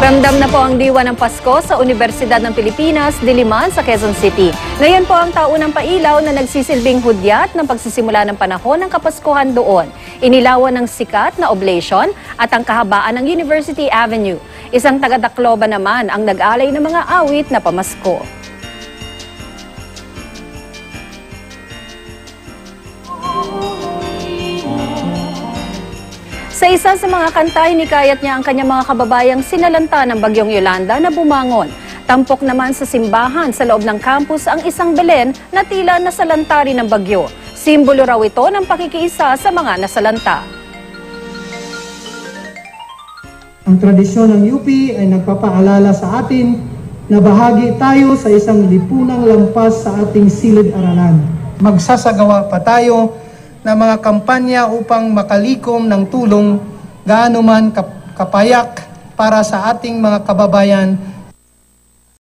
Ramdam na po ang diwa ng Pasko sa Universidad ng Pilipinas, Diliman sa Quezon City. Ngayon po ang taunang pailaw na nagsisilbing hudyat ng pagsisimula ng panahon ng Kapaskuhan doon. Inilawan ng sikat na oblation at ang kahabaan ng University Avenue. Isang taga-Tacloban naman ang nag-alay ng mga awit na pamasko. Sa isa sa mga kanta, hinikayat niya ang kanyang mga kababayang sinalanta ng Bagyong Yolanda na bumangon. Tampok naman sa simbahan sa loob ng campus ang isang Belen na tila nasalanta rin ng bagyo. Simbolo raw ito ng pakikiisa sa mga nasalanta. Ang tradisyon ng UP ay nagpapaalala sa atin na bahagi tayo sa isang lipunang lampas sa ating silid-aralan. Magsasagawa pa tayo na mga kampanya upang makalikom ng tulong gaano man kapayak para sa ating mga kababayan